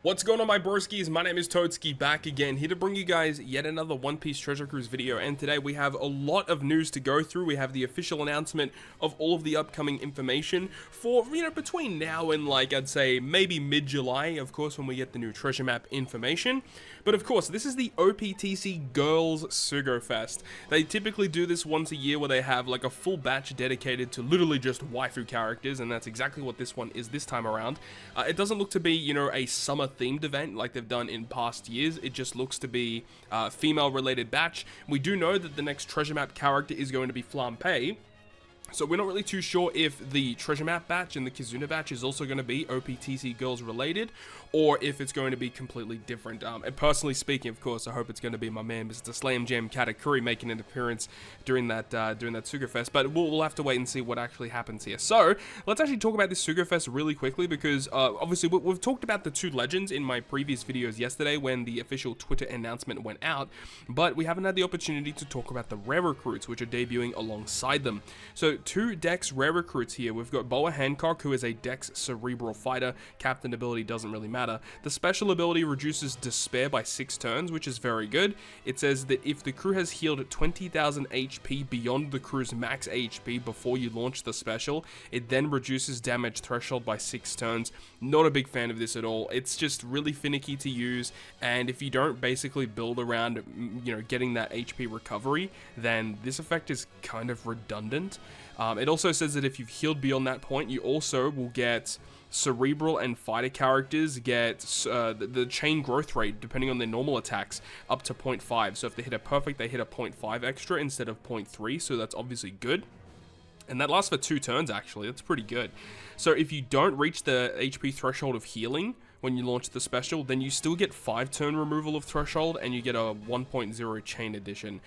What's going on, my broskiis? My name is Toadskii, back again, here to bring you guys yet another One Piece Treasure Cruise video, and today we have a lot of news to go through. We have the official announcement of all of the upcoming information for, between now and, I'd say, maybe mid-July, of course, when we get the new treasure map information. But of course, this is the OPTC Girls Sugo-Fest. They typically do this once a year where they have, a full batch dedicated to literally just waifu characters, and that's exactly what this one is this time around. It doesn't look to be, a summer themed event like they've done in past years. It just looks to be a female related batch. We do know that the next treasure map character is going to be Flampe, so we're not really too sure if the treasure map batch and the Kizuna batch is also going to be OPTC girls related, or if it's going to be completely different. And personally speaking, of course, I hope it's going to be my man Mr. Slam Jam Katakuri making an appearance during that Sugo-Fest, but we'll have to wait and see what actually happens here. So let's actually talk about this Sugo-Fest really quickly, because obviously we've talked about the two legends in my previous videos yesterday when the official Twitter announcement went out, but we haven't had the opportunity to talk about the rare recruits, which are debuting alongside them. So two Dex rare recruits here. We've got Boa Hancock, who is a Dex cerebral fighter. Captain ability doesn't really matter. The special ability reduces despair by 6 turns, which is very good. It says that if the crew has healed 20,000 HP beyond the crew's max HP before you launch the special, it then reduces damage threshold by 6 turns. Not a big fan of this at all. It's just really finicky to use, and if you don't basically build around, getting that HP recovery, then this effect is kind of redundant. It also says that if you've healed beyond that point, you also will get cerebral and fighter characters get the chain growth rate, depending on their normal attacks, up to 0.5. So if they hit a perfect, they hit a 0.5 extra instead of 0.3, so that's obviously good. And that lasts for 2 turns, actually. That's pretty good. So if you don't reach the HP threshold of healing when you launch the special, then you still get 5-turn removal of threshold, and you get a 1.0 chain addition.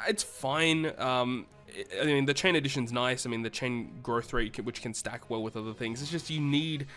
It's fine. I mean, the chain addition's nice. I mean, the chain growth rate, which can stack well with other things. It's just you need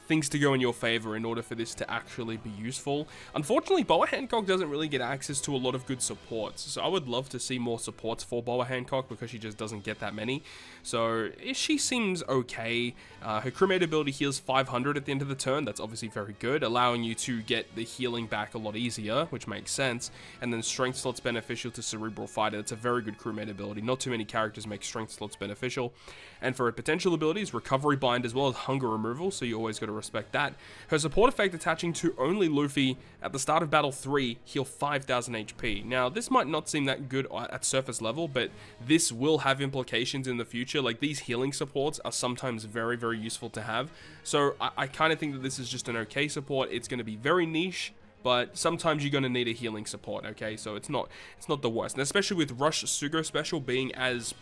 things to go in your favor in order for this to actually be useful. Unfortunately, Boa Hancock doesn't really get access to a lot of good supports, so I would love to see more supports for Boa Hancock, because she just doesn't get that many. So she seems okay. Her crewmate ability heals 500 at the end of the turn. That's obviously very good, allowing you to get the healing back a lot easier, which makes sense. And then strength slots beneficial to cerebral fighter. That's a very good crewmate ability. Not too many characters make strength slots beneficial. And for her potential abilities, recovery bind as well as hunger removal, so you always got to respect that. Her support effect attaching to only Luffy at the start of battle 3, heal 5,000 HP. Now, this might not seem that good at surface level, but this will have implications in the future. Like, these healing supports are sometimes very, very useful to have. So I kind of think that this is just an okay support. It's going to be very niche, but sometimes you're going to need a healing support, okay? So it's not the worst. And especially with Rush Sugo Special being as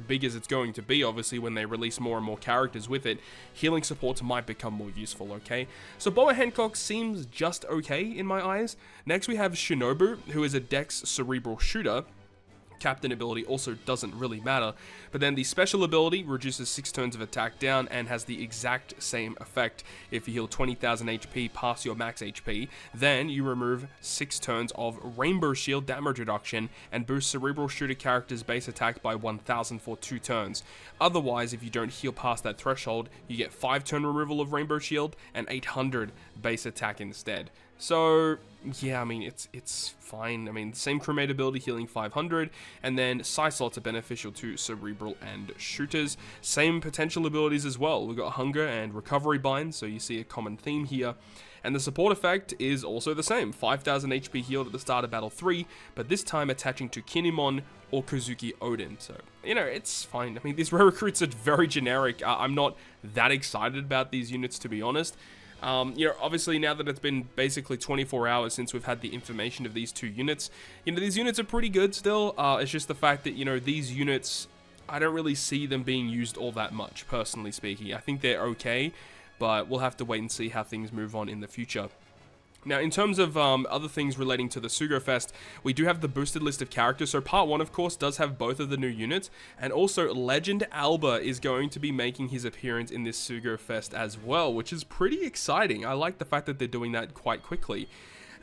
big as it's going to be, obviously, when they release more and more characters with it, healing supports might become more useful, okay? So Boa Hancock seems just okay in my eyes. Next we have Shinobu, who is a Dex cerebral shooter. Captain ability also doesn't really matter, but then the special ability reduces 6 turns of attack down and has the exact same effect. If you heal 20,000 HP past your max HP, then you remove 6 turns of Rainbow Shield damage reduction and boost cerebral shooter characters' base attack by 1,000 for 2 turns. Otherwise, if you don't heal past that threshold, you get 5-turn removal of Rainbow Shield and 800 base attack instead. So yeah, I mean, it's fine. I mean, same crewmate ability, healing 500, and then psi slots are beneficial to cerebral and shooters. Same potential abilities as well. We've got hunger and recovery bind, so you see a common theme here. And the support effect is also the same, 5,000 HP healed at the start of battle 3, but this time attaching to Kinemon or Kozuki Odin. So, it's fine. I mean, these rare recruits are very generic. I'm not that excited about these units, to be honest. Obviously now that it's been basically 24 hours since we've had the information of these two units, these units are pretty good still. It's just the fact that, these units, I don't really see them being used all that much, personally speaking. I think they're okay, but we'll have to wait and see how things move on in the future. Now, in terms of other things relating to the Sugo-Fest, we do have the boosted list of characters. So Part 1, of course, does have both of the new units. And also, Legend Alba is going to be making his appearance in this Sugo-Fest as well, which is pretty exciting. I like the fact that they're doing that quite quickly.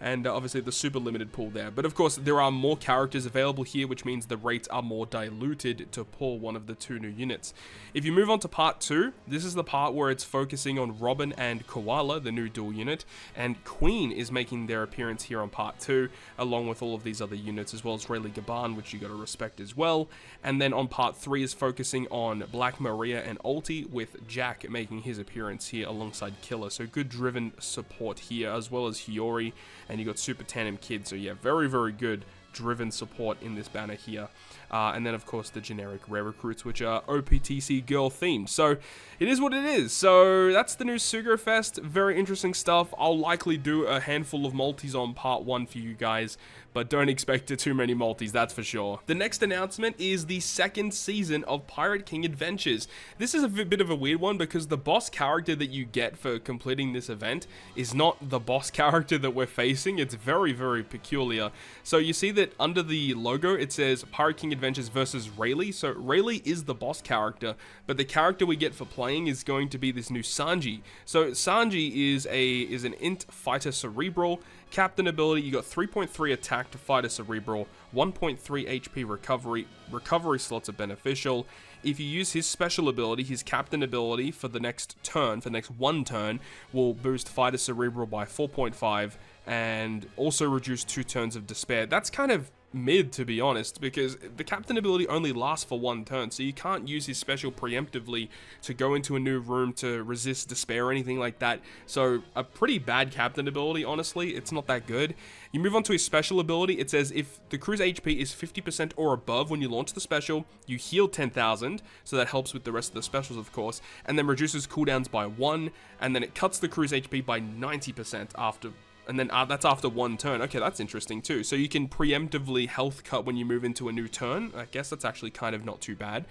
and obviously the super limited pool there. But of course, there are more characters available here, which means the rates are more diluted to pull one of the 2 new units. If you move on to part 2, this is the part where it's focusing on Robin and Koala, the new dual unit, and Queen is making their appearance here on part 2, along with all of these other units, as well as Rayleigh Gaban, which you got to respect as well. And then on part 3 is focusing on Black Maria and Ulti, with Jack making his appearance here alongside Killer. So good driven support here, as well as Hiyori, and you got Super Tandem Kid. So yeah, very, very good driven support in this banner here. And then of course the generic rare recruits, which are OPTC girl themed. So it is what it is. So that's the new Sugo-Fest. Very interesting stuff. I'll likely do a handful of multis on part 1 for you guys, but don't expect too many multis, that's for sure. The next announcement is the 2nd season of Pirate King Adventures. This is a bit of a weird one because the boss character that you get for completing this event is not the boss character that we're facing. It's very, very peculiar. So you see that under the logo, it says Pirate King Adventures versus Rayleigh. So Rayleigh is the boss character, but the character we get for playing is going to be this new Sanji. So Sanji is an int fighter cerebral. Captain ability, you got 3.3 attack to fight a cerebral, 1.3 HP recovery. Recovery slots are beneficial. If you use his special ability, his captain ability for the next turn, for the next 1 turn, will boost fighter cerebral by 4.5 and also reduce 2 turns of despair. That's kind of mid, to be honest, because the captain ability only lasts for 1 turn, so you can't use his special preemptively to go into a new room to resist despair or anything like that. So a pretty bad captain ability, honestly. It's not that good. You move on to his special ability. It says if the crew's HP is 50% or above when you launch the special, you heal 10,000, so that helps with the rest of the specials, of course, and then reduces cooldowns by 1, and then it cuts the crew's HP by 90% after. And then that's after 1 turn. Okay, that's interesting too. So you can preemptively health cut when you move into a new turn. I guess that's actually kind of not too bad.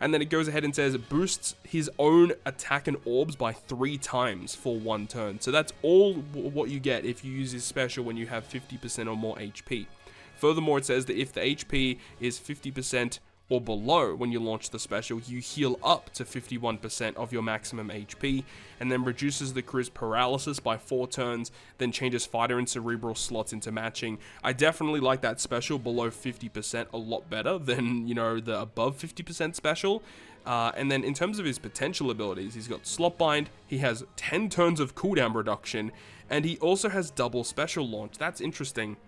And then it goes ahead and says it boosts his own attack and orbs by 3 times for 1 turn. So that's all what you get if you use his special when you have 50% or more HP. Furthermore, it says that if the HP is 50% or below when you launch the special, you heal up to 51% of your maximum HP, and then reduces the crew's paralysis by 4 turns, then changes fighter and cerebral slots into matching. I definitely like that special below 50% a lot better than, you know, the above 50% special. And then in terms of his potential abilities, he's got slot bind, he has 10 turns of cooldown reduction, and he also has double special launch. That's interesting,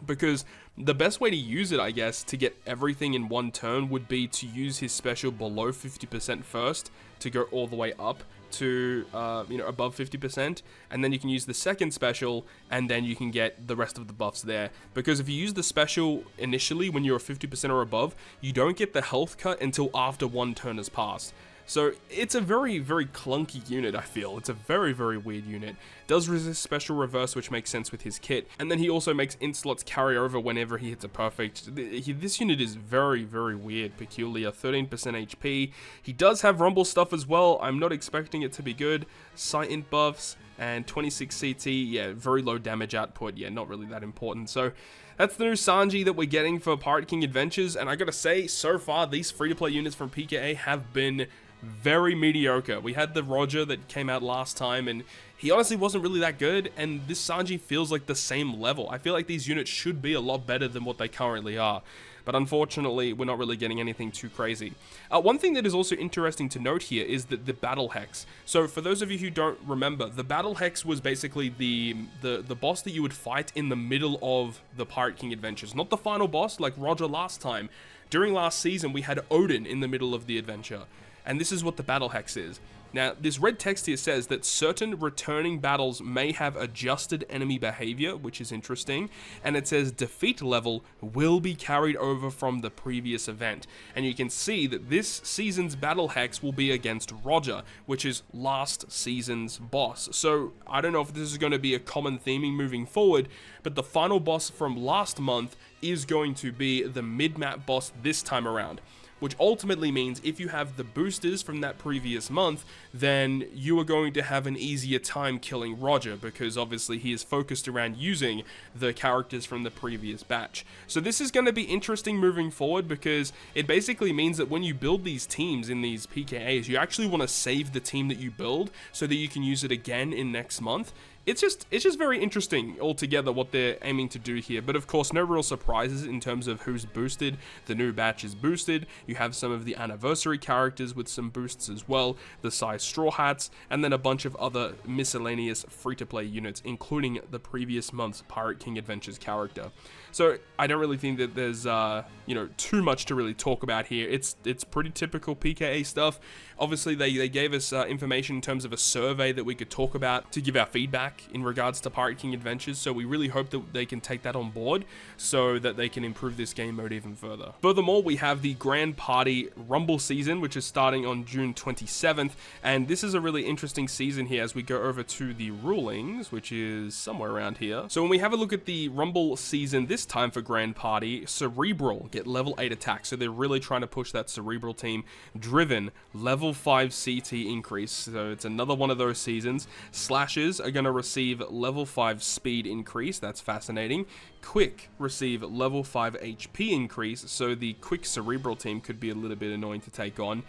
because the best way to use it, I guess, to get everything in 1 turn would be to use his special below 50% first to go all the way up to, above 50%, and then you can use the second special, and then you can get the rest of the buffs there. Because if you use the special initially when you're 50% or above, you don't get the health cut until after 1 turn has passed. So it's a very, very clunky unit, I feel. It's a very, very weird unit. Does resist special reverse, which makes sense with his kit. And then he also makes int slots carry over whenever he hits a perfect. This unit is very, very weird, peculiar. 13% HP. He does have rumble stuff as well. I'm not expecting it to be good. Sight int buffs and 26 CT. Yeah, very low damage output. Yeah, not really that important. So that's the new Sanji that we're getting for Pirate King Adventures. And I gotta say, so far, these free-to-play units from PKA have been very mediocre. We had the Roger that came out last time, and he honestly wasn't really that good, and this Sanji feels like the same level. I feel like these units should be a lot better than what they currently are, but unfortunately, we're not really getting anything too crazy. One thing that is also interesting to note here is that the Battle Hex. So for those of you who don't remember, the Battle Hex was basically the boss that you would fight in the middle of the Pirate King Adventures. Not the final boss like Roger last time. During last season, we had Odin in the middle of the adventure. And this is what the Battle Hex is. Now, this red text here says that certain returning battles may have adjusted enemy behavior, which is interesting, and it says defeat level will be carried over from the previous event. And you can see that this season's Battle Hex will be against Roger, which is last season's boss. So, I don't know if this is going to be a common theming moving forward, but the final boss from last month is going to be the mid-map boss this time around. Which ultimately means if you have the boosters from that previous month, then you are going to have an easier time killing Roger, because obviously he is focused around using the characters from the previous batch. So this is going to be interesting moving forward, because it basically means that when you build these teams in these PKAs, you actually want to save the team that you build so that you can use it again in next month. it's just very interesting altogether what they're aiming to do here. But of course, no real surprises in terms of who's boosted. The new batch is boosted. You have some of the anniversary characters with some boosts as well, the size Straw Hats, and then a bunch of other miscellaneous free-to-play units, including the previous month's Pirate King Adventures character. So I don't really think that there's you know, too much to really talk about here. It's pretty typical PKA stuff. Obviously, they gave us information in terms of a survey that we could talk about to give our feedback in regards to Pirate King Adventures, so we really hope that they can take that on board so that they can improve this game mode even further. Furthermore, we have the Grand Party Rumble season, which is starting on June 27th, and this is a really interesting season here as we go over to the rulings, which is somewhere around here. So when we have a look at the Rumble season this time for Grand Party, Cerebral get level 8 attack, so they're really trying to push that Cerebral team. Driven, level 5 CT increase, so it's another one of those seasons. Slashers are going to receive level 5 speed increase, that's fascinating. Quick receive level 5 HP increase, so the Quick Cerebral team could be a little bit annoying to take on.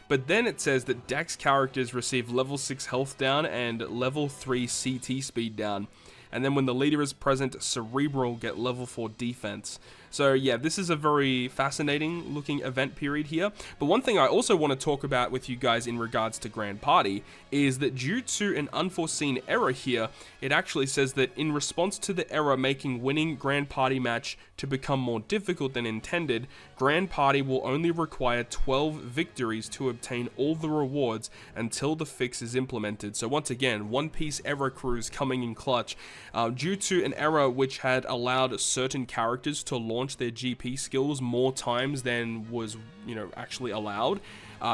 But then it says that Dex characters receive level 6 health down and level 3 CT speed down. And then when the leader is present, Cerebral get level 4 defense. So yeah, this is a very fascinating looking event period here. But one thing I also want to talk about with you guys in regards to Grand Party is that due to an unforeseen error here, it actually says that in response to the error making winning Grand Party match to become more difficult than intended, Grand Party will only require 12 victories to obtain all the rewards until the fix is implemented. So once again, One Piece error crews coming in clutch. Due to an error which had allowed certain characters to launch their GP skills more times than was, you know, actually allowed.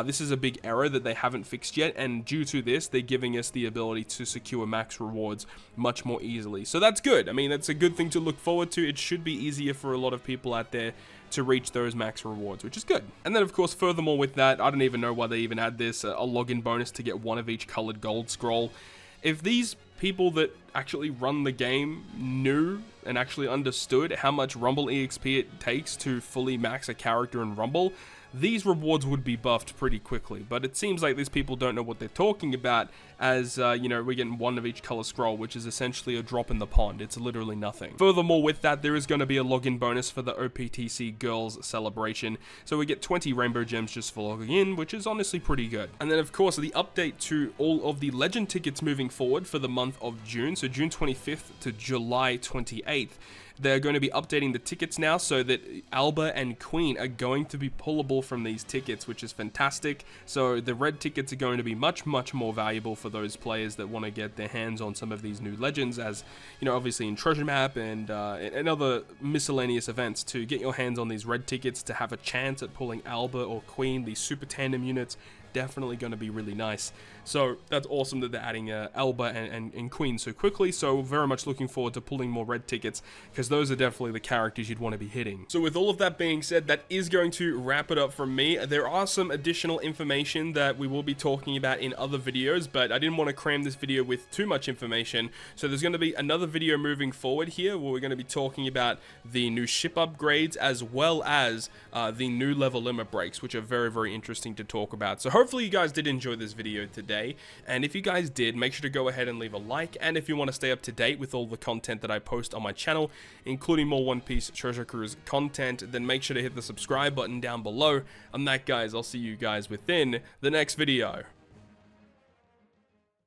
This is a big error that they haven't fixed yet, and due to this, they're giving us the ability to secure max rewards much more easily. So that's good. I mean, that's a good thing to look forward to. It should be easier for a lot of people out there to reach those max rewards, which is good. And then, of course, furthermore with that, I don't even know why they even add this, a login bonus to get one of each colored gold scroll. If these people that actually run the game knew and actually understood how much Rumble EXP it takes to fully max a character in Rumble, these rewards would be buffed pretty quickly. But it seems like these people don't know what they're talking about, as, you know, we're getting one of each color scroll, which is essentially a drop in the pond. It's literally nothing. Furthermore, with that, there is going to be a login bonus for the OPTC Girls Celebration. So we get 20 Rainbow Gems just for logging in, which is honestly pretty good. And then, of course, the update to all of the Legend tickets moving forward for the month of June, so June 25th to July 28th. They're going to be updating the tickets now so that Alba and Queen are going to be pullable from these tickets, which is fantastic. So the red tickets are going to be much more valuable for those players that want to get their hands on some of these new legends, as, you know, obviously in Treasure Map and other miscellaneous events. To get your hands on these red tickets to have a chance at pulling Alba or Queen, these super tandem units, definitely going to be really nice. So that's awesome that they're adding Alba and Queen so quickly. So very much looking forward to pulling more red tickets, because those are definitely the characters you'd want to be hitting. So with all of that being said, that is going to wrap it up from me. There are some additional information that we will be talking about in other videos, but I didn't want to cram this video with too much information. So there's going to be another video moving forward here where we're going to be talking about the new ship upgrades, as well as the new level limit breaks, which are very interesting to talk about. So hopefully you guys did enjoy this video today, and if you guys did, make sure to go ahead and leave a like. And if you want to stay up to date with all the content that I post on my channel, including more One Piece Treasure Cruise content, then make sure to hit the subscribe button down below. On that, guys, I'll see you guys within the next video.